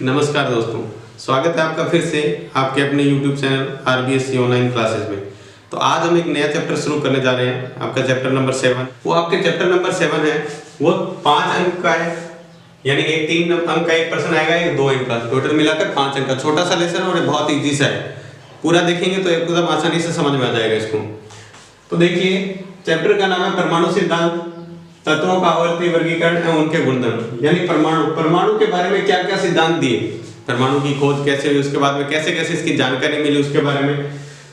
नमस्कार दोस्तों, स्वागत है आपका फिर से आपके अपने YouTube channel RBSC online classes में। तो आज हम एक नया चैप्टर शुरू करने जा रहे हैं, आपका चैप्टर नंबर 7। वो आपके चैप्टर नंबर 7 है, वो 5 अंक का है, यानी एक 3 अंक का एक प्रश्न आएगा, एक 2 अंक का, टोटल मिलाकर 5 अंक का छोटा सा लेसन और बहुत ईजी सा है। पूरा देखेंगे तो एकदम आसानी से समझ में आ जाएगा इसको। तो देखिए, चैप्टर का नाम है परमाणु सिद्धांत, तत्वों का आवर्ती वर्गीकरण एवं उनके गुणधर्म। यानी परमाणु के बारे में क्या क्या सिद्धांत दिए, परमाणु की खोज कैसे हुई, उसके बाद में कैसे कैसे इसकी जानकारी मिली, उसके बारे में।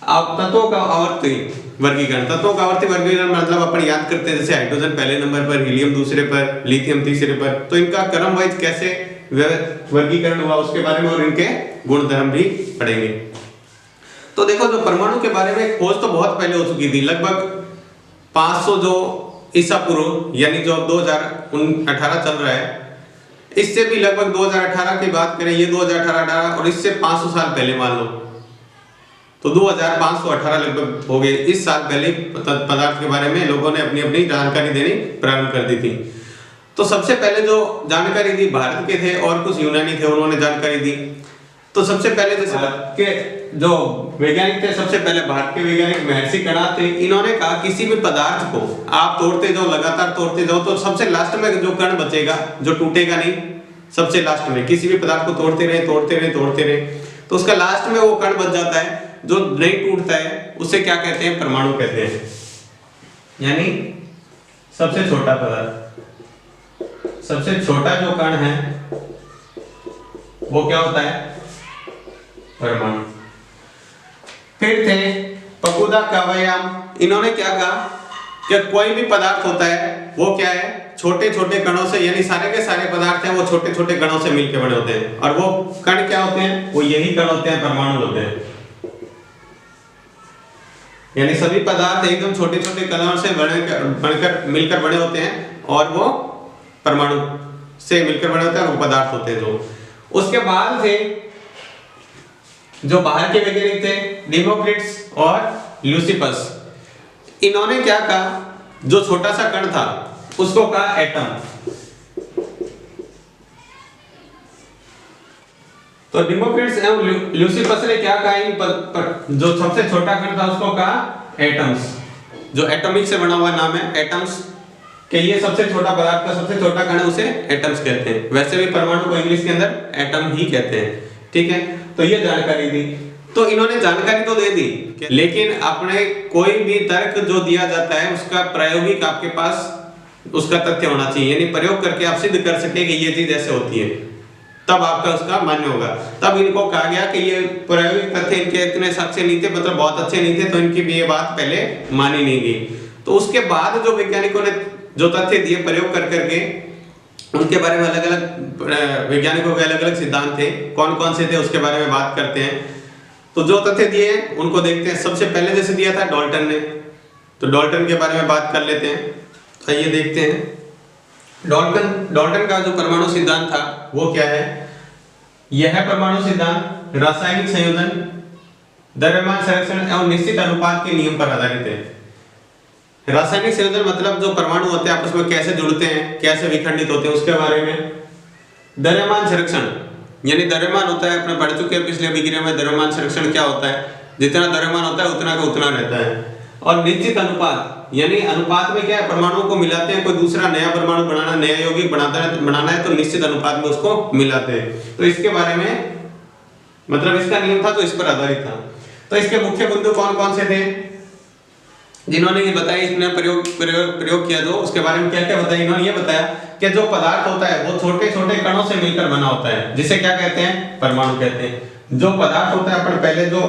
अब तत्वों का आवर्ती वर्गीकरण, तत्वों का आवर्ती वर्गीकरण मतलब अपन याद करते हैं, जैसे हाइड्रोजन पहले नंबर पर, हीलियम दूसरे पर, लिथियम तीसरे पर, तो इनका क्रम वाइज कैसे वर्गीकरण हुआ उसके बारे में, और इनके गुणधर्म भी पढ़ेंगे। तो देखो, जो परमाणु के बारे में खोज तो बहुत पहले हो चुकी थी, लगभग 500 जो ईसा पूर्व, यानी जो 2018 चल रहा है, इससे भी लगभग 2018 की बात करें, ये 2018 और इससे 500 साल पहले मान लो, तो 2518 लगभग हो गए। इस साल पहले पदार्थ के बारे में लोगों ने अपनी अपनी जानकारी देनी प्रारंभ कर दी थी। तो सबसे पहले जो जानकारी दी भारत के थे और कुछ यूनानी थे, उन्होंने जानकारी दी। तो सबसे पहले जैसे के जो वैज्ञानिक थे, सबसे पहले भारत के वैज्ञानिक महर्षि कणाद थे। इन्होंने कहा किसी भी पदार्थ को आप तोड़ते जाओ, लगातार तोड़ते जाओ, तो सबसे लास्ट में जो कण बचेगा, जो टूटेगा नहीं, सबसे लास्ट में किसी भी पदार्थ को तोड़ते रहे, तो उसका लास्ट में वो कण बच जाता है, जो नहीं टूटता है, उसे क्या कहते हैं? परमाणु कहते हैं। यानी सबसे छोटा पदार्थ, सबसे छोटा जो कण है वो क्या होता है? परमाणु। फिर थे पकुदा कावयाम। इन्होंने क्या कहा कि कोई भी पदार्थ होता है वो क्या है? छोटे छोटे कणों से, यानी सारे के सारे पदार्थ हैं वो छोटे छोटे कणों से मिलकर बने होते हैं, और वो कण क्या होते हैं? वो यही कण होते हैं, परमाणु होते हैं। यानी सभी पदार्थ एकदम छोटे छोटे कणों से मिलकर बने होते हैं, और वो परमाणु से मिलकर बने होते हैं, वो पदार्थ होते हैं जो। उसके बाद थे जो बाहर के वैज्ञानिक थे, डेमोक्रिट्स और ल्यूसिपस। इन्होंने क्या कहा? जो छोटा सा कण था उसको कहा एटम। तो डेमोक्रिट्स एवं ल्यूसिपस ने क्या कहा? जो सबसे छोटा कण था उसको कहा एटम्स। जो एटॉमिक से बना हुआ नाम है एटम्स, कि ये सबसे छोटा पदार्थ का सबसे छोटा कण है, उसे एटम्स कहते हैं। वैसे भी परमाणु को इंग्लिश के अंदर एटम ही कहते हैं, ठीक है। तो ये जानकारी दी। तो इन्होंने जानकारी तो दे दी, लेकिन अपने कोई भी तर्क जो दिया जाता है उसका प्रायोगिक आपके पास उसका तथ्य होना चाहिए, यानी प्रयोग करके आप सिद्ध कर सके कि ये चीज ऐसे होती है, तब आपका उसका मान्य होगा। तब इनको कहा गया कि ये प्रायोगिक तथ्य इनके इतने साक्ष्य नहीं थे, मतलब बहुत अच्छे नहीं थे, तो इनकी भी ये बात पहले मानी नहीं गई। तो उसके बाद जो वैज्ञानिकों ने जो तथ्य दिए प्रयोग कर करके, उनके बारे में अलग अलग वैज्ञानिकों के अलग अलग सिद्धांत थे, कौन कौन से थे उसके बारे में बात करते हैं। तो जो तथ्य दिए उनको देखते हैं। सबसे पहले जैसे दिया था डाल्टन ने, तो डाल्टन के बारे में बात कर लेते हैं। तो ये देखते हैं डाल्टन का जो परमाणु सिद्धांत था वो क्या है? यह परमाणु सिद्धांत रासायनिक संयोजन, द्रव्यमान संरक्षण एवं निश्चित अनुपात के नियम पर आधारित है। रासायनिक संयोजन मतलब जो परमाणु होते हैं आपस में कैसे जुड़ते हैं, कैसे विखंडित होते हैं, उसके बारे में। द्रव्यमान संरक्षण, यानी द्रव्यमान होता है, अपने पढ़ चुके हैं पिछले विक्रिया में, द्रव्यमान संरक्षण क्या होता है? जितना द्रव्यमान होता है उतना का उतना रहता है। और निश्चित अनुपात, यानी अनुपात में क्या है? परमाणुओं को मिलाते हैं, कोई दूसरा नया परमाणु बनाना, नया यौगिक बनाना है, तो निश्चित अनुपात में उसको मिलाते हैं। तो इसके बारे में मतलब इसका नियम था, तो इस पर आधारित था। तो इसके मुख्य बिंदु कौन कौन से थे जिन्होंने ये बताया, इसने प्रयोग किया, जो उसके बारे में क्या क्या बताया? इन्होंने ये बताया कि जो पदार्थ होता है वो छोटे छोटे कणों से मिलकर बना होता है, जिसे क्या कहते हैं? परमाणु कहते हैं। जो पदार्थ होता है, अपन पहले जो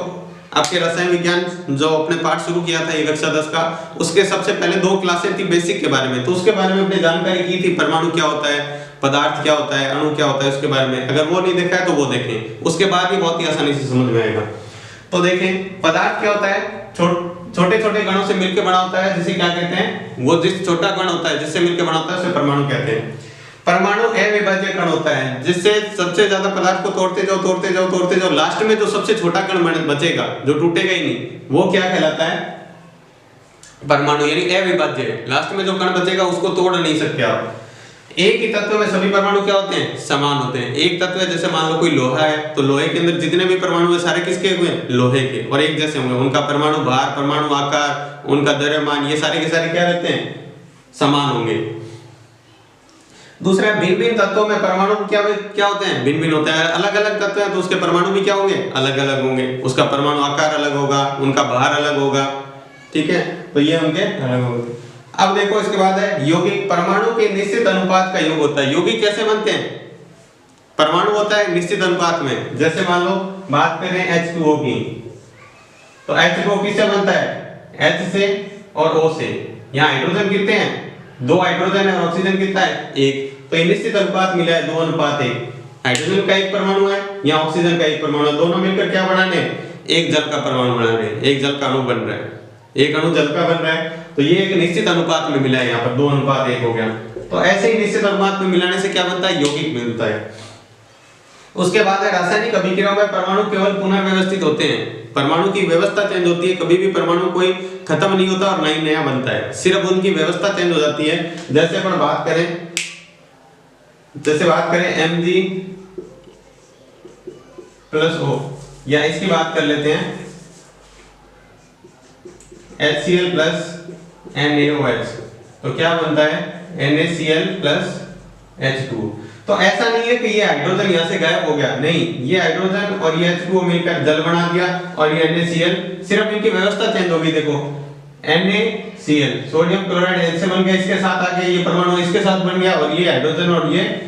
आपके रसायन विज्ञान जो अपने पाठ शुरू किया था 1 कक्षा 10 का, उसके सबसे पहले 2 क्लासें थी बेसिक के बारे में, तो उसके बारे में अपनी जानकारी की थी। परमाणु क्या होता है, पदार्थ क्या होता है, अणु क्या होता है, उसके बारे में। अगर वो नहीं देखा है तो वो देखें, उसके बाद ही बहुत ही आसानी से समझ में आएगा। तो देखें, पदार्थ क्या होता है? छोटे छोटे कणों से मिलकर बना होता है, जिसे क्या कहते हैं? वो जिस छोटा कण होता है जिससे मिलकर बना होता है उसे परमाणु कहते हैं। परमाणु अविभाज्य कण होता है, जिससे सबसे ज्यादा पदार्थ को तोड़ते जाओ, लास्ट में जो सबसे छोटा कण बचेगा, जो टूटेगा ही नहीं, वो क्या कहलाता है? परमाणु। यानी अविभाज्य, लास्ट में जो कण बचेगा उसको तोड़ नहीं सकते आप। एक ही तत्व में सभी परमाणु क्या होते हैं, समान होते हैं। एक तत्व है, जैसे मान लो कोई लोहा है, तो लोहे के अंदर जितने भी परमाणु है सारे किसके हुए, लोहे के, और एक जैसे होंगे। उनका परमाणु भार, परमाणु आकार, उनका द्रव्यमान, ये सारे के सारे क्या रहते हैं, समान होंगे। दूसरा, भिन्न भिन्न तत्वों में परमाणु क्या होते हैं, भिन्न भिन्न होते हैं। अलग अलग तत्व है तो उसके परमाणु भी क्या होंगे, अलग अलग होंगे। उसका परमाणु आकार अलग होगा, उनका भार अलग होगा, ठीक है, तो ये उनके अलग होंगे। अब देखो इसके बाद है यौगिक। परमाणु के निश्चित अनुपात का योग होता है। यौगिक कैसे बनते हैं, परमाणु होता है निश्चित अनुपात में। जैसे मान लो बात करें H2O की, तो H2O किससे बनता है, H से और O से। यहाँ हाइड्रोजन कितने हैं, 2 हाइड्रोजन है, और ऑक्सीजन कितना है, 1। तो ये निश्चित अनुपात मिला है 2:1। हाइड्रोजन का एक परमाणु है, यहाँ ऑक्सीजन का एक परमाणु है, दोनों मिलकर क्या बना रहे हैं, एक जल का परमाणु बना रहे हैं, एक जल का अणु बन रहा है, एक अणु जल का बन रहा है। तो ये एक निश्चित अनुपात में मिला है, यहाँ पर 2:1 हो गया। तो ऐसे ही निश्चित अनुपात में मिलाने से क्या बनता है, यौगिक मिलता है। उसके बाद है रासायनिक अभिक्रियाओं में परमाणु केवल पुनर्व्यवस्थित होते हैं। परमाणु की व्यवस्था चेंज होती है, कभी भी परमाणु कोई खत्म नहीं होता और नई नया बनता है, सिर्फ उनकी व्यवस्था चेंज हो जाती है। जैसे अपन बात करें Mg+O, या इसकी बात कर लेते हैं HCl+NaOH, तो क्या बनता है NaCl+H2। तो ऐसा नहीं है कि ये हाइड्रोजन यहाँ से गायब हो गया, नहीं, ये हाइड्रोजन और ये H2O मिलकर जल बना दिया, और ये NaCl, सिर्फ इनकी व्यवस्था चेंज होगी। देखो NaCl सोडियम क्लोराइड H से बन गया, इसके साथ आ गया, ये परमाणु इसके साथ बन गया, और ये हाइड्रोजन और ये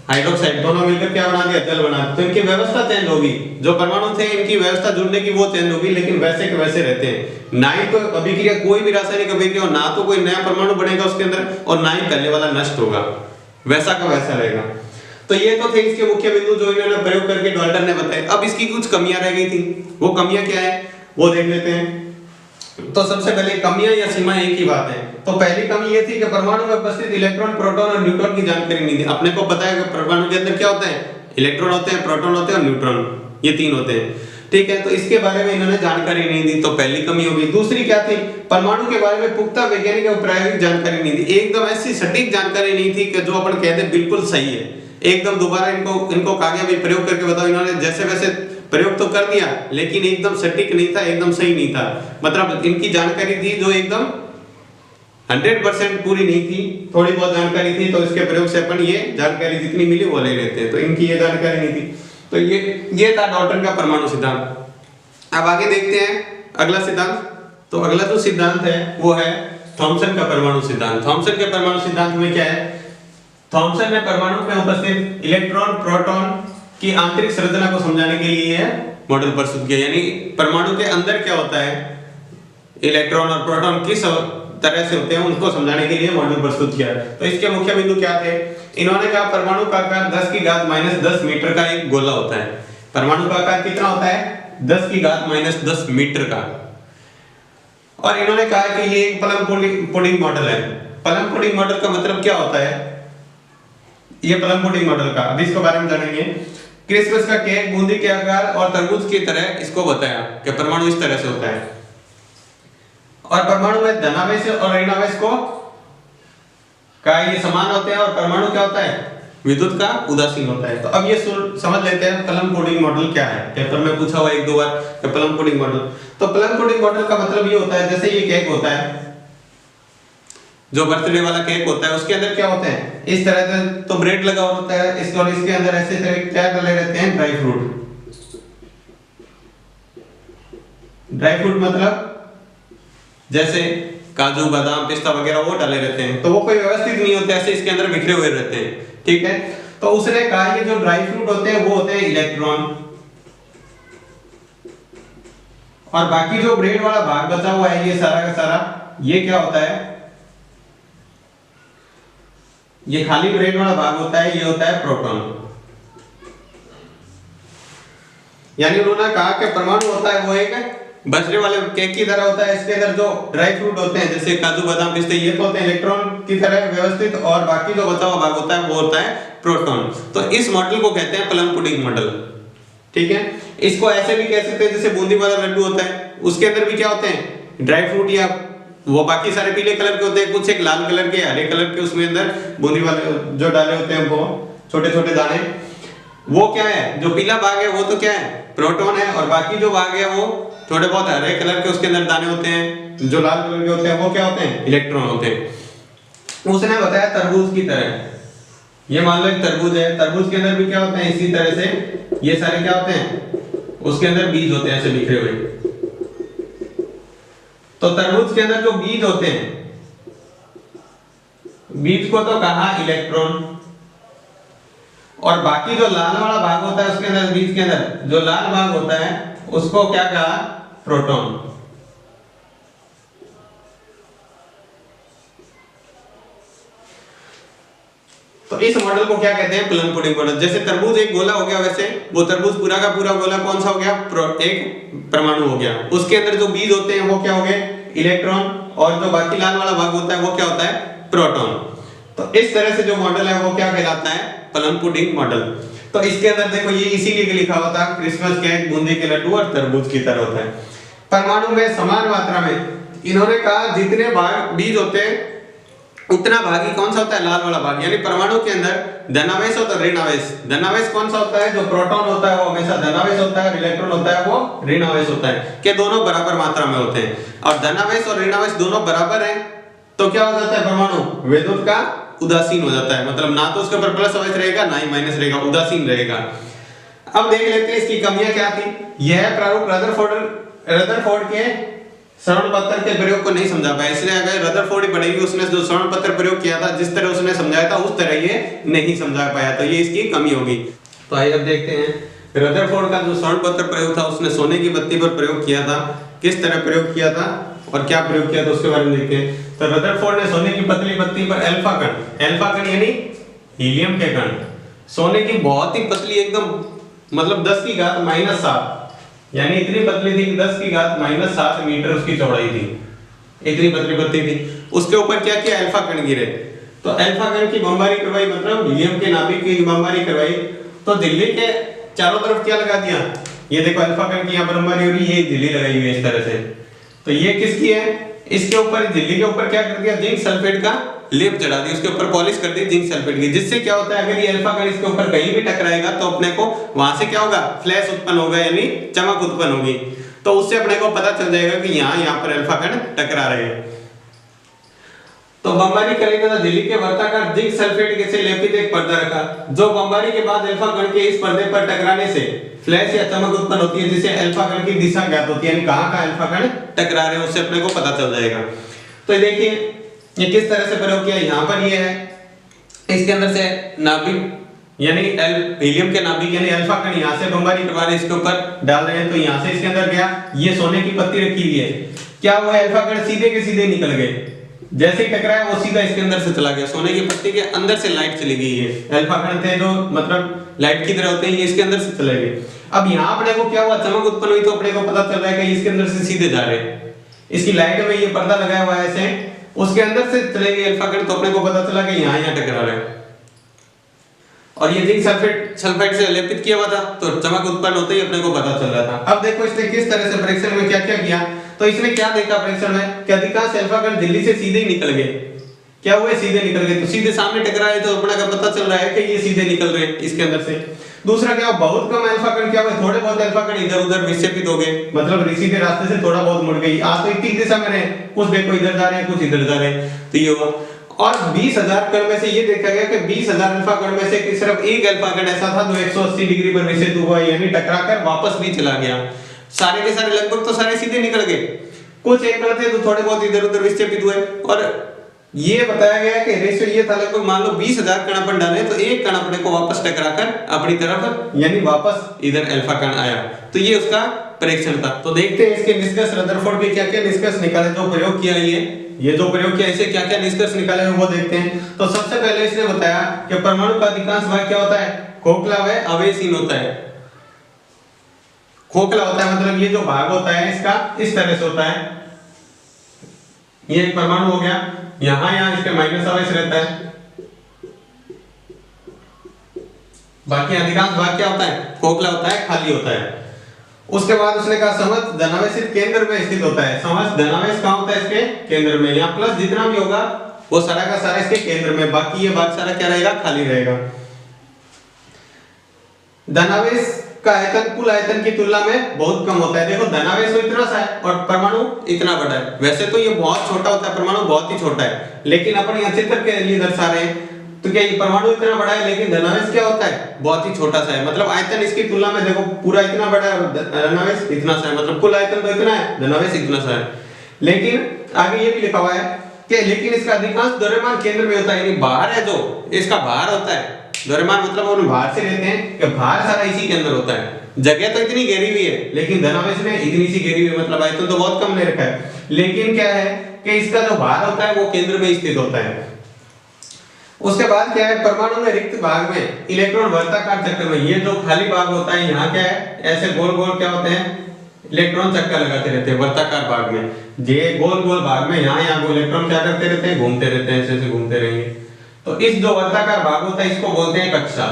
हाइड्रोक्साइड दोनों मिलकर क्या बना दिया, जल बना दिया। तो इनकी व्यवस्था चेंज होगी, जो परमाणु थे इनकी व्यवस्था जुड़ने की वो चेंज होगी, लेकिन वैसे के वैसे रहते हैं। ना ही तो अभिक्रिया, कोई भी रासायनिक अभिक्रिया, ना तो कोई नया परमाणु बनेगा उसके अंदर, और ना ही पहले वाला नष्ट होगा, वैसा का वैसा रहेगा। तो ये तो थे इसके मुख्य बिंदु जो इन्होंने प्रयोग करके डाल्टन ने बताए। अब इसकी कुछ कमियां रह गई थी, वो कमियां क्या है वो देख लेते हैं। तो सबसे पहले कमियां या सीमाएं एक ही बात है। तो पहली कमी ये थी कि परमाणु में उपस्थित इलेक्ट्रॉन, प्रोटॉन और न्यूट्रॉन की जानकारी नहीं थी। अपने को पता है कि परमाणु के अंदर क्या होता है, इलेक्ट्रॉन होते हैं, प्रोटॉन होते हैं और न्यूट्रॉन, ये 3 होते हैं, ठीक है। तो इसके बारे में इन्होंने जानकारी नहीं दी, तो पहली कमी होगी। दूसरी क्या थी, परमाणु के बारे में पुख्ता वैज्ञानिक और प्रायोगिक जानकारी नहीं थी। एकदम ऐसी सटीक जानकारी नहीं थी कि जो अपन कहते हैं बिल्कुल सही है, एकदम दोबारा इनको कहा गया भी प्रयोग करके बताओ। इन्होंने जैसे वैसे प्रयोग तो कर दिया, लेकिन एकदम सटीक नहीं था, एकदम सही नहीं था। मतलब इनकी जानकारी थी जो एकदम 100% पूरी नहीं थी, थोड़ी बहुत जानकारी थी, तो इसके प्रयोग से अपन ये जानकारी जितनी मिली वो ले लेते हैं। तो इनकी ये जानकारी नहीं थी। तो ये था डाल्टन का परमाणु सिद्धांत। अब आगे देखते हैं अगला सिद्धांत। तो अगला जो सिद्धांत है वो है थॉमसन का परमाणु सिद्धांत। थॉमसन के परमाणु सिद्धांत में क्या है, थॉमसन ने परमाणु में उपस्थित इलेक्ट्रॉन, प्रोटॉन की आंतरिक संरचना को समझाने के लिए यह मॉडल प्रस्तुत किया। यानी परमाणु के अंदर क्या होता है, इलेक्ट्रॉन और प्रोटॉन किस तरह से होते हैं, उनको समझाने के लिए मॉडल प्रस्तुत किया। तो इसके मुख्य बिंदु क्या थे, इन्होंने कहा परमाणु का आकार 10⁻⁻10 मीटर का एक गोला होता है। परमाणु का आकार कितना होता है, 10⁻⁻10 मीटर का। और इन्होंने कहा कि ये एक प्लम पुडिंग मॉडल है। प्लम पुडिंग मॉडल का मतलब क्या होता है, ये प्लम पुडिंग मॉडल का, अभी इसके बारे में जानेंगे। क्रिसमस का केक बूंदी के आकार और तरबूज की तरह इसको बताया कि परमाणु इस तरह से होता है। और परमाणु में धनावेश और ऋणावेश को का ये समान होते हैं, और परमाणु क्या होता है, विद्युत का उदासीन होता है। तो अब ये समझ लेते हैं प्लम पुडिंग मॉडल क्या है। पेपर में पूछा हुआ 1-2 बार कि प्लम पुडिंग मॉडल। तो प्लम पुडिंग मॉडल का मतलब ये होता है, जैसे ये केक होता है, जो बर्थडे वाला केक होता है, उसके अंदर क्या होते हैं, इस तरह से तो ब्रेड लगा होता है, इसके अंदर ऐसे तरह क्या डले रहते हैं, ड्राई फ्रूट। ड्राई फ्रूट मतलब जैसे काजू, बादाम, पिस्ता वगैरह वो डाले रहते हैं। तो वो कोई व्यवस्थित नहीं होते, ऐसे इसके अंदर बिखरे हुए रहते हैं, ठीक है। तो उसने कहा ये जो ड्राई फ्रूट होते हैं वो होते हैं इलेक्ट्रॉन, और बाकी जो ब्रेड वाला भाग बचा हुआ है ये सारा का सारा, ये क्या होता है, ये खाली ब्रेड वाला भाग होता है, ये होता है प्रोटॉन। यानी उन्होंने कहा कि परमाणु होता है वो एक बचने वाले केक की तरह होता है। इसके अंदर जो ड्राई फ्रूट होते हैं जैसे काजू, बादाम, पिस्ते, ये तो होते हैं इलेक्ट्रॉन की तरह व्यवस्थित, और बाकी जो बचा हुआ भाग होता है वो होता है प्रोटॉन। तो इस मॉडल को कहते हैं प्लम पुडिंग मॉडल, ठीक है। इसको ऐसे भी कह सकते हैं जैसे बूंदी वाला लड्डू होता है, उसके अंदर भी क्या होते हैं, ड्राई फ्रूट या वो बाकी सारे पीले कलर के होते हैं, कुछ एक लाल कलर के, हरे कलर के, उसमें अंदर बूंदी वाले जो डाले होते हैं वो छोटे छोटे दाने, वो क्या है, जो पीला भाग है वो तो क्या है, प्रोटॉन है, और बाकी जो भाग है वो थोड़े बहुत हरे कलर के उसके अंदर दाने होते हैं, जो लाल कलर के होते हैं वो क्या होते हैं, इलेक्ट्रॉन होते हैं। उसने बताया तरबूज की तरह, ये मान लो एक तरबूज है, तरबूज के अंदर भी क्या होते हैं, इसी तरह से ये सारे क्या होते हैं, उसके अंदर बीज होते हैं ऐसे बिखरे हुए। तो तरबूज के अंदर जो बीज होते हैं, बीज को तो कहा इलेक्ट्रॉन, और बाकी जो लाल वाला भाग होता है उसके अंदर, बीज के अंदर जो लाल भाग होता है उसको क्या कहा, प्रोटॉन। तो इस मॉडल को क्या कहते हैं, प्लम पुडिंग मॉडल। जैसे तरबूज एक गोला हो गया, वैसे वो तरबूज पूरा का पूरा गोला कौन सा हो गया, एक परमाणु हो गया, उसके अंदर जो बीज होते हैं वो क्या हो गए, इलेक्ट्रॉन, और जो बाकी लाल वाला भाग होता है वो क्या होता है, प्रोटॉन। तो इस तरह से जो मॉडल है वो क्या कहलाता है, प्लम पुडिंग मॉडल। तो इसके अंदर देखो ये इसीलिए लिखा हुआ था, क्रिसमस केक बूंदी के लड्डू और तरबूज की तरह होता है। परमाणु में समान मात्रा में, इन्होंने कहा जितने भाग बीज होते हैं उतना भाग ही कौन सा होता है, लाल वाला भाग। यानी परमाणु के अंदर धनावेश और ऋणावेश, धनावेश कौन सा होता है, जो प्रोटॉन होता है वो हमेशा धनावेश होता है, इलेक्ट्रॉन होता है वो ऋणावेश होता है, कि दोनों बराबर मात्रा में होते हैं। और धनावेश और ऋणावेश दोनों बराबर हैं तो क्या हो जाता है, परमाणु विद्युत का उदासीन हो जाता है, मतलब ना तो उसके ऊपर प्लस आवेश रहेगा ना ही माइनस रहेगा, उदासीन रहेगा। अब देख लेते हैं इसकी कमियां क्या थी। यह प्रारूप रदरफोर्ड के श्रवण पत्र के प्रयोग को नहीं समझा पाया, इसलिए अगर रदरफोर्ड ही पढ़ेगी, उसने जो श्रवण पत्र प्रयोग किया था, जिस तरह उसने समझाया था उस तरह ये नहीं समझा पाया, तो ये इसकी कमी होगी। तो आइए अब देखते हैं रदरफोर्ड का जो श्रवण पत्र प्रयोग था उसने सोने की बत्ती पर प्रयोग किया था, किस तरह प्रयोग किया था और क्या प्रयोग किया था उसके बारे में देखते हैं। तो रदरफोर्ड ने सोने की पतली बत्ती पर अल्फा कण यानी हीलियम के कण, सोने की बहुत ही पतली एकदम, मतलब 10 की घात -7, यानी इतनी पतली थी कि 10 की घात -7 मीटर उसकी चौड़ाई थी, इतनी पतली पतली थी। उसके ऊपर क्या किया, अल्फा कण गिरे। तो अल्फा कण की बमबारी करवाई, मतलब हीलियम के नाभिक की बमबारी करवाई। तो झिल्ली के चारों तरफ क्या लगा दिया, ये देखो अल्फा कण की यहाँ बमबारी हो रही है, ये झिल्ली लगाई हुई है इस तरह से। तो ये किसकी है, इसके ऊपर झिल्ली के ऊपर क्या कर दिया, जिंक सल्फेट का लेप चढ़ा दिया, उसके ऊपर पॉलिश कर दी जिंक सल्फेट की, जिससे क्या होता है, अगर ये अल्फा कण इसके ऊपर कहीं भी टकराएगा तो अपने को वहां से क्या होगा, फ्लैश उत्पन्न होगा, यानी चमक उत्पन्न होगी। तो उससे अपने को पता चल जाएगा कि यहाँ पर अल्फा कण टकरा रहे हैं। तो बमबारी करेंगे तो झिल्ली के वर्ताकार जिंक सल्फेट से लेपित एक पर्दा रखा, जो बमबारी के बाद अल्फा कण के इस पर्दे पर टकराने से फ्लैश या चमक उत्पन्न होती है, जिससे अल्फा कण की दिशा ज्ञात होती है, यानी कहां का अल्फा कण टकरा रहे हैं उससे अपने को पता चल जाएगा। तो ये देखिए ये किस तरह से प्रयोग किया, यहाँ पर ये है, इसके अंदर से नाभिक यानी हीलियम के नाभिक यानी अल्फा कण यहाँ से बमबारी करवा रहे इसके ऊपर डाल रहे हैं, तो यहाँ से इसके अंदर गया, ये सोने की पत्ती रखी हुई है, क्या हुआ, अल्फा कण सीधे के सीधे निकल गए, जैसे ही टकराया वो सीधा इसके अंदर से चला गया, सोने की पत्ती के अंदर से लाइट चली गई है, अल्फा कण थे जो मतलब लाइट की तरह होते हैं, ये इसके अंदर से चले गए। अब यहाँ अपने को क्या हुआ, चमक उत्पन्न हुई, तो अपने को पता चल रहा है कि इसके अंदर से सीधे जा रहे हैं, इसकी लाइट में ये पर्दा लगाया हुआ है ऐसे, उसके अंदर से चले गए अल्फा कण, तो अपने को पता चला कि यहाँ टकरा रहे हैं। और ये जिंक सल्फेट से लेपित किया हुआ था, तो चमक उत्पन्न होते ही अपने को पता चल रहा था। अब देखो इसने किस तरह से परीक्षण में क्या क्या किया। तो इसने क्या देखा परीक्षण में कि अधिकांश अल्फा कण दिल्ली से सीधे ही निकल गए, क्या हुए, सीधे निकल गए, तो सीधे सामने टकराए तो अपने को पता चल रहा है कि ये सीधे निकल रहे हैं इसके अंदर से। दूसरा क्या, बहुत कम अल्फा कण क्या हुए, थोड़े बहुत अल्फा कण इधर-उधर विक्षेपित हो गए, मतलब सीधे रास्ते से थोड़ा बहुत मुड़ गई, आज तो एक ही दिशा में रहे, कुछ देखो इधर जा रहे हैं कुछ इधर जा रहे हैं, तो ये हुआ। और 20,000 कण में से ये देखा गया कि 20,000 अल्फा कण में से सिर्फ एक अल्फा कण ऐसा था जो 180 डिग्री पर विक्षेपित हुआ, यानी टकराकर वापस भी चला गया। सारे के सारे लगभग तो सारे सीधे निकल गए, कुछ एक कण थे जो थोड़े बहुत इधर-उधर विक्षेपित हुए। और ये बताया गया कि रेशियो ये था, लगभग मान लो 20,000 कण अपन डाले तो एक कण अपने को वापस टकराकर अपनी तरफ यानी वापस इधर अल्फा कण आया। तो ये उसका परीक्षण था। तो देखते हैं इसके निष्कर्ष, रदरफोर्ड भी क्या क्या निष्कर्ष निकाले, जो प्रयोग किया ये जो प्रयोग किया इसे क्या क्या निष्कर्ष निकाले हैं वो देखते हैं। तो सबसे पहले इसने बताया कि परमाणु का अधिकांश भाग क्या होता है, खोखला व आवेशहीन होता है। खोखला होता है मतलब ये जो भाग होता है इसका इस तरह से होता है, ये एक परमाणु हो गया, यहाँ इसके माइनस आवेश रहता है, बाकी अधिकांश भाग क्या होता है, खोखला होता है, खाली होता है। उसके बाद उसने कहा समझ धनावेश केंद्र में स्थित होता है। समझ धनावेश कहाँ होता है? इसके केंद्र में। यहाँ प्लस जितना भी होगा वो सारा का सारा इसके केंद्र में, बाकी ये भाग सारा क्या रहेगा? खाली रहेगा। धनावेश का आयतन कुल आयतन की तुलना में बहुत कम होता है। देखो धनावेश तो इतना सा है और परमाणु इतना बड़ा है। वैसे तो ये बहुत छोटा होता है, परमाणु बहुत ही छोटा है, लेकिन अपन यहाँ चित्र के लिए दर्शा रहे हैं तो क्या ये परमाणु इतना बड़ा है लेकिन धनावेश क्या होता है? बहुत ही छोटा सा है। मतलब आयतन इसकी तुलना में देखो पूरा इतना बड़ा है और धनावेश इतना सा है, मतलब कुल आयतन तो इतना है, धनावेश इतना सा है। लेकिन आगे ये भी लिखा हुआ है कि लेकिन इसका अधिकांश द्रव्यमान केंद्र में होता है, यानी बाहर है जो इसका बाहर होता है। द्रव्यमान मतलब हम बाहर से लेते हैं कि बाहर सारा इसी के अंदर होता है। जगह तो इतनी घेरी हुई है लेकिन धनावेश में इतनी सी घेरी हुई है, मतलब आयतन तो बहुत कम ले रखा है, लेकिन क्या है कि इसका जो बाहर होता है वो केंद्र में स्थित होता है। उसके बाद क्या है? परमाणु में रिक्त भाग में इलेक्ट्रॉन वर्ताकार चक्कर में, ये जो खाली भाग होता है यहाँ क्या है? ऐसे गोल गोल क्या होते हैं? इलेक्ट्रॉन चक्कर लगाते रहते हैं वर्ताकार भाग में। ये गोल गोल भाग में यहाँ वो इलेक्ट्रॉन क्या करते रहते हैं? घूमते रहते हैं, ऐसे घूमते रहेंगे। तो इस जो वर्ताकार भाग होता है इसको बोलते हैं कक्षा।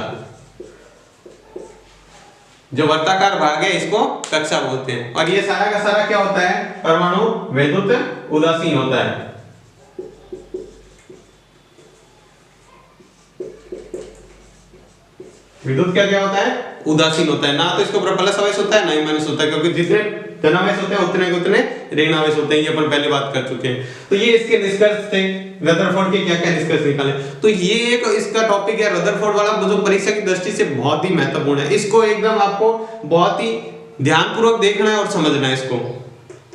जो वर्ताकार भाग है इसको कक्षा बोलते हैं। और ये सारा का सारा क्या होता है? परमाणु वैद्युत उदासीन होता है। विद्युत क्या होता है? उदासीन होता है। ना तो इसके ऊपर प्लस आवेश होता है ना ही माइनस होता है, क्योंकि जितने धनावेश होते हैं उतने के उतने ऋण आवेश होते हैं। ये अपन पहले बात कर चुके हैं। तो ये इसके निष्कर्ष थे। रदरफोर्ड के क्या क्या निष्कर्ष निकाले, तो ये एक इसका टॉपिक है रदरफोर्ड वाला, जो परीक्षा की दृष्टि से बहुत ही महत्वपूर्ण है। इसको एकदम आपको बहुत ही ध्यानपूर्वक देखना है और समझना है इसको,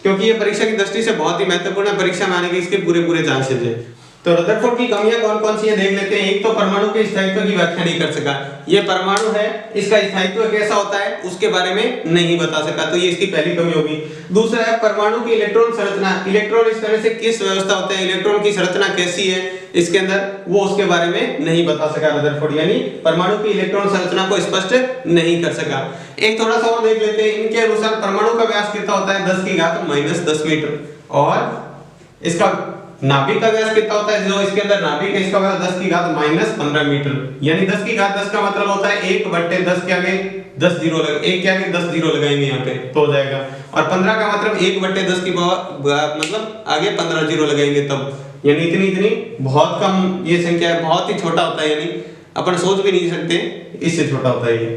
क्योंकि ये परीक्षा की दृष्टि से बहुत ही महत्वपूर्ण है। परीक्षा में आने के इसके पूरे चांसेस है। तो रदरफोर्ड की कमियां कौन कौन सी है देख लेते हैं। एक तो परमाणु के स्थायित्व की व्याख्या नहीं कर सका। ये परमाणु है, इसका स्थायित्व कैसा होता है उसके बारे में नहीं बता सका, तो ये इसकी पहली कमी होगी। दूसरा है परमाणु की इलेक्ट्रॉन संरचना, इलेक्ट्रॉन इस तरह से किस व्यवस्था होता है, इलेक्ट्रॉन की संरचना कैसी है इसके अंदर, वो उसके बारे में नहीं बता सका रदरफोर्ड, यानी परमाणु की इलेक्ट्रॉन संरचना को स्पष्ट नहीं कर सका। एक थोड़ा सा और देख लेते हैं। इनके अनुसार परमाणु का व्यास कितना होता है? 10⁻⁻10 मीटर। और इसका नाभिक का व्यास कितना होता है? जो इसके अंदर नाभिक है इसका व्यास 10⁻⁻15 मीटर, यानी 10⁻10 का मतलब होता है 1/10 के आगे 10 जीरो लगे, 1 के आगे 10 जीरो लगाएंगे यहाँ पे तो हो जाएगा। और 15 का मतलब 1/10 की पावर मतलब आगे 15 जीरो लगाएंगे तब, यानी इतनी बहुत कम ये संख्या है, बहुत ही छोटा होता है, यानी अपन सोच भी नहीं सकते इससे छोटा होता है ये।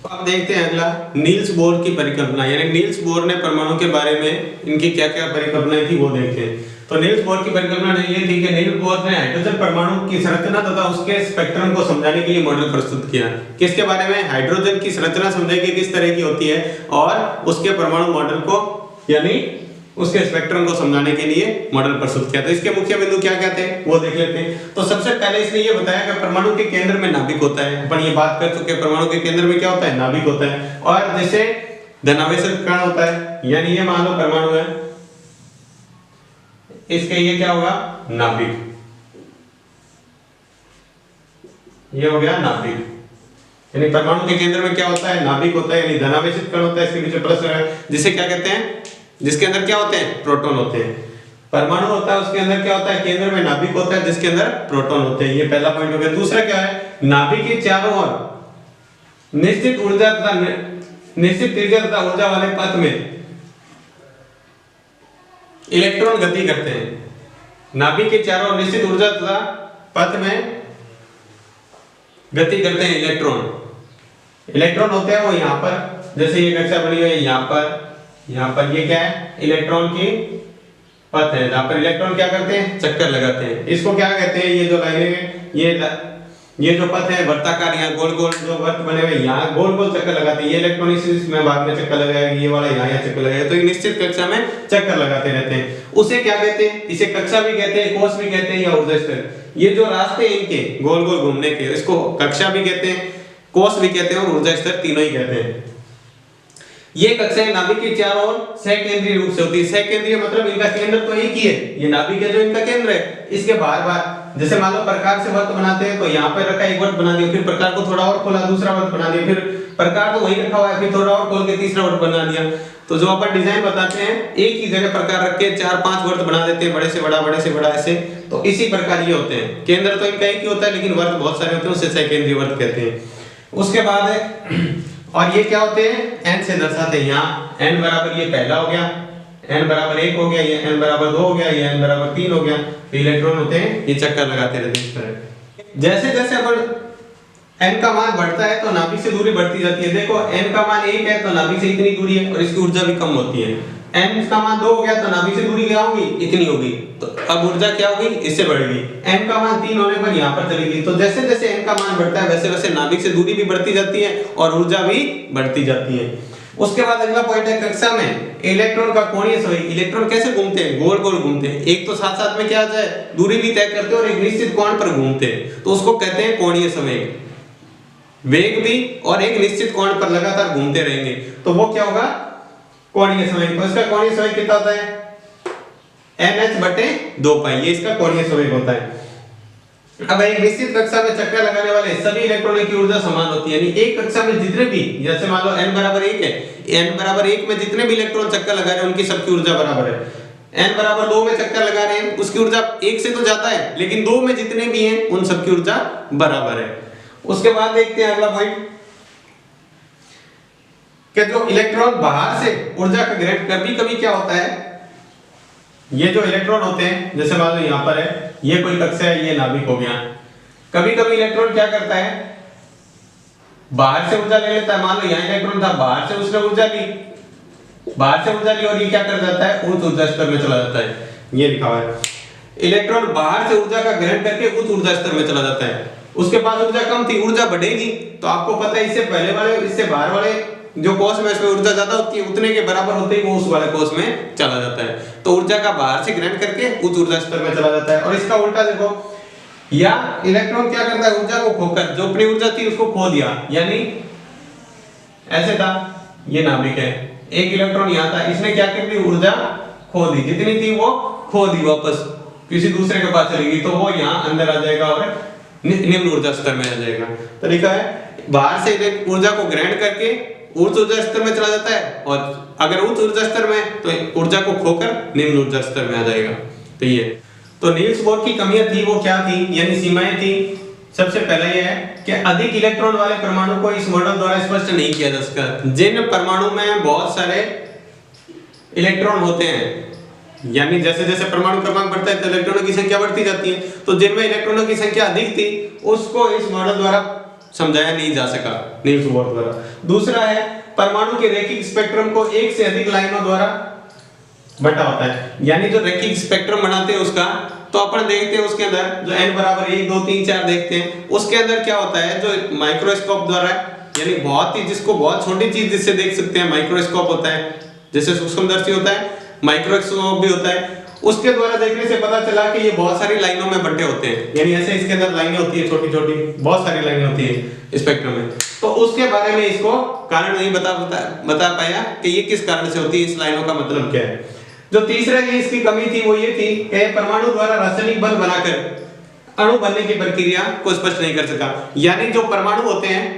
अब देखते हैं अगला, नील्स बोर की परिकल्पना, यानी नील्स बोर ने परमाणु के बारे में इनकी क्या क्या परिकल्पनाएं थी वो देखते हैं। तो नील्स बोर की परिकल्पना ये थी कि नील्स बोर ने हाइड्रोजन परमाणु की संरचना तथा उसके स्पेक्ट्रम को समझाने के लिए मॉडल प्रस्तुत किया। किसके बारे में? हाइड्रोजन की संरचना समझाएंगे किस तरह की होती है, और उसके परमाणु मॉडल को यानी उसके स्पेक्ट्रम को समझाने के लिए मॉडल प्रस्तुत किया। तो इसके मुख्य बिंदु क्या क्या थे वो देख लेते हैं। तो सबसे पहले इसने ये बताया कि परमाणु के केंद्र में नाभिक होता है। अपन ये बात कर चुके हैं, परमाणु के केंद्र में क्या होता है? नाभिक होता है। और जैसे धनावेश कण होता है, यानी ये मान लो परमाणु है, इसके ये क्या होगा? नाभिक। ये हो गया नाभिक, यानी परमाणु के केंद्र में क्या होता है? नाभिक होता है, यानी धनावेशित कण होता है, इसके पीछे प्लस है, जिसे क्या कहते हैं? जिसके अंदर क्या होते हैं? प्रोटॉन होते हैं। परमाणु होता है उसके अंदर क्या होता है? केंद्र में नाभिक होता है जिसके अंदर प्रोटॉन होते हैं। ये पहला पॉइंट हो गया। दूसरा क्या है? नाभिक के चारों ओर निश्चित ऊर्जा तथा निश्चित त्रिज्या तथा ऊर्जा वाले पथ में इलेक्ट्रॉन गति करते हैं। नाभिक के चारों ओर निश्चित ऊर्जा तथा पथ में गति करते हैं इलेक्ट्रॉन। इलेक्ट्रॉन होते हैं वो यहाँ पर, जैसे ये कक्षा बनी हुई है यहाँ पर ये क्या है? इलेक्ट्रॉन की पथ है जहाँ पर इलेक्ट्रॉन क्या करते हैं? चक्कर लगाते हैं। इसको क्या कहते हैं? ये जो लाइनें हैं, ये जो पथ है वर्ताकार, यहाँ गोल गोल जो वर्त बने हुए यहाँ गोल गोल चक्कर लगाते हैं। ये इलेक्ट्रॉन इसमें भाग में चक्कर लगाएगा, ये वाला यहाँ चक्कर लगाएगा, तो ये निश्चित कक्षा में चक्कर लगाते रहते हैं। उसे क्या कहते हैं? इसे कक्षा भी कहते हैं, कोश भी कहते हैं, या ऊर्जा स्तर। ये जो रास्ते हैं इनके गोल गोल घूमने के, इसको कक्षा भी कहते हैं, कोश भी कहते हैं और ऊर्जा स्तर, तीनों ही कहते हैं। ये कक्षाएं नाभिक के चारों ओर सकेंद्रीय रूप से होती है। सकेंद्रीय मतलब इनका केंद्र तो एक ही है, ये नाभिक है जो इनका केंद्र है, इसके बार-बार जैसे मान लो प्रकार से वर्त बनाते हैं तो यहाँ पे रखा एक वर्त बना दिया, फिर प्रकार को थोड़ा और खोला दूसरा वर्त बना दिया, फिर प्रकार तो वही रखा हुआ है फिर थोड़ा और खोल के तीसरा वर्त बना दिया। तो जो अपन डिजाइन बताते हैं एक ही जगह प्रकार रख के 4-5 वर्त बना देते हैं, बड़े से बड़ा ऐसे, तो इसी प्रकार ये होते हैं। केंद्र तो इनका एक ही होता है लेकिन वर्त बहुत सारे होते हैं, उसे सकेंद्रीय वर्त कहते हैं। उसके बाद और ये क्या होते हैं? एन से दर्शाते हैं। यहाँ n बराबर ये पहला हो गया, n बराबर 1 हो गया, ये n बराबर 2 हो गया, ये n बराबर 3 हो गया। तो इलेक्ट्रॉन होते हैं ये चक्कर लगाते रहते हैं इस तरह। जैसे जैसे अपन n का मान बढ़ता है तो नाभिक से दूरी बढ़ती जाती है। देखो n का मान 1 है तो नाभिक से इतनी दूरी है और इसकी ऊर्जा भी कम होती है। n का मान 2 हो गया तो नाभिक से दूरी क्या होगी, इतनी होगी, तो अब ऊर्जा क्या होगी, इससे बढ़ेगी। n का मान 3 होने पर यहाँ पर चलेगी। तो जैसे जैसे n का मान बढ़ता है वैसे वैसे नाभिक से दूरी भी बढ़ती जाती है और ऊर्जा भी बढ़ती जाती है। उसके बाद अगला पॉइंट है कक्षा में इलेक्ट्रॉन का कोणीय संवेग। इलेक्ट्रॉन कैसे घूमते हैं, गोल गोल घूमते हैं, एक तो साथ साथ में क्या आता है, दूरी भी तय करते हैं और एक निश्चित कोण पर घूमते हैं, तो उसको कहते हैं कोणीय संवेग। वेग भी और एक निश्चित कोण पर लगातार घूमते रहेंगे तो वो क्या होगा, कोणीय संवेग। तो इसका कोणीय संवेग कितना होता है, NH/2π, ये इसका कोणीय संवेग होता है। अब एक निश्चित कक्षा में चक्कर लगाने वाले सभी इलेक्ट्रॉनों की ऊर्जा समान होती है, यानी एक कक्षा में जितने भी, जैसे मान लो n बराबर 1 है, n बराबर 1 में जितने भी इलेक्ट्रॉन चक्कर लगा रहे हैं उनकी सबकी ऊर्जा बराबर है। n बराबर 2 में चक्कर लगा रहे हैं उसकी ऊर्जा 1 से तो ज्यादा है, लेकिन 2 में जितने भी हैं उन सबकी ऊर्जा बराबर है। उसके बाद देखते हैं अगला पॉइंट कि जो इलेक्ट्रॉन बाहर से ऊर्जा का ग्रहण, कभी कभी क्या होता है, ये जो इलेक्ट्रॉन होते हैं, जैसे मान लो यहाँ पर है, ये कोई कक्षा है, ये नाभिक हो गया, कभी कभी इलेक्ट्रॉन क्या करता है, बाहर से ऊर्जा ले लेता है। मान लो यहाँ इलेक्ट्रॉन था, बाहर से उसने ऊर्जा ली, और ये क्या कर जाता है, उच्च ऊर्जा स्तर में चला जाता है। ये लिखा हुआ है, इलेक्ट्रॉन बाहर से ऊर्जा का ग्रहण करके उच्च ऊर्जा स्तर में चला जाता है। उसके पास ऊर्जा कम थी, ऊर्जा बढ़ेगी, तो आपको पता है इससे पहले वाले, इससे बाहर वाले जो कोष में इसमें ऊर्जा ज्यादा होती है, उतने के बराबर होते ही वो उस वाले कोष में चला जाता है। तो ऊर्जा का बाहर से ग्रहण करके उच्च ऊर्जा स्तर में चला जाता है। और इसका उल्टा देखो, या इलेक्ट्रॉन क्या करता है, ऊर्जा को खोकर, जो अपनी ऊर्जा थी उसको खो दिया, यानी ऐसे था, ये नाभिक है, एक इलेक्ट्रॉन यहाँ था, इसने क्या कर दी, ऊर्जा खो दी, जितनी थी वो खो दी, वापस किसी दूसरे के पास चलेगी, तो वो यहाँ अंदर आ जाएगा और निम्न ऊर्जा स्तर में आ जाएगा। तो लिखा है बाहर से ऊर्जा को ग्रहण करके उच्च ऊर्जा स्तर में चला जाता है, और अगर उच्च ऊर्जा स्तर में तो ऊर्जा को खोकर निम्न ऊर्जा स्तर में आ जाएगा। तो ये तो नील्स बोर की कमियां थी, वो क्या थी, यानी सीमाएं थी। सबसे पहला ये है कि अधिक इलेक्ट्रॉन वाले परमाणु को इस मॉडल द्वारा स्पष्ट नहीं किया जा सकता। जिन परमाणु में बहुत सारे इलेक्ट्रॉन होते हैं, यानी जैसे जैसे परमाणु क्रमांक बढ़ता है तो इलेक्ट्रॉनों की संख्या बढ़ती जाती है, तो जिनमें इलेक्ट्रॉनों की संख्या अधिक थी उसको इस मॉडल द्वारा समझाया नहीं जा सका, नील्स बोर द्वारा। दूसरा है परमाणु के रैखिक स्पेक्ट्रम को एक से अधिक लाइनों द्वारा बटा होता है, यानी जो रैखिक स्पेक्ट्रम बनाते हैं उसका, तो अपन देखते हैं उसके अंदर जो n बराबर 1 2 3 4 देखते हैं, उसके अंदर क्या होता है, जो माइक्रोस्कोप द्वारा, यानी बहुत ही, जिसको बहुत छोटी चीज जिससे देख सकते हैं, माइक्रोस्कोप होता है, जैसे सूक्ष्मदर्शी होता है, माइक्रोस्कोप भी होता है, उसके द्वारा देखने से पता चला कि ये बहुत सारी लाइनों में बंटे होते हैं, यानी ऐसे इसके अंदर लाइनें होती है, छोटी छोटी बहुत सारी लाइनें होती है स्पेक्ट्रम में। तो उसके बारे में इसको कारण नहीं बता पाया कि ये किस कारण से होती है, इस लाइनों का मतलब क्या है। जो तीसरा ये इसकी कमी थी वो ये थी कि परमाणु द्वारा रासायनिक बंध बनाकर अणु बनने की प्रक्रिया को स्पष्ट नहीं कर सका, यानी जो परमाणु होते हैं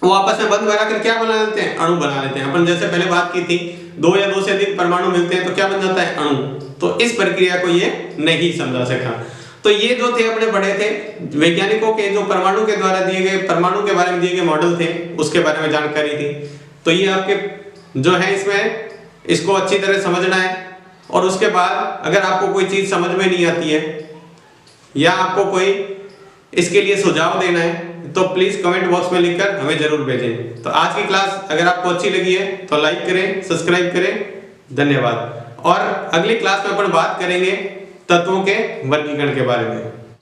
वो आपस में बंध बनाकर क्या बना लेते हैं, अणु बना लेते हैं। अपन जैसे पहले बात की थी, 2 या 2 से अधिक परमाणु मिलते हैं तो क्या बन जाता है, अणु। तो इस प्रक्रिया को ये नहीं समझा सका। तो ये जो थे अपने बड़े थे वैज्ञानिकों के, जो परमाणु के द्वारा दिए गए, परमाणु के बारे में दिए गए मॉडल थे, उसके बारे में जानकारी थी। तो ये आपके जो है इसमें इसको अच्छी तरह समझना है, और उसके बाद अगर आपको कोई चीज समझ में नहीं आती है या आपको कोई इसके लिए सुझाव देना है तो प्लीज कमेंट बॉक्स में लिखकर हमें जरूर भेजें। तो आज की क्लास अगर आपको अच्छी लगी है तो लाइक करें, सब्सक्राइब करें, धन्यवाद। और अगली क्लास में अपन बात करेंगे तत्वों के वर्गीकरण के बारे में।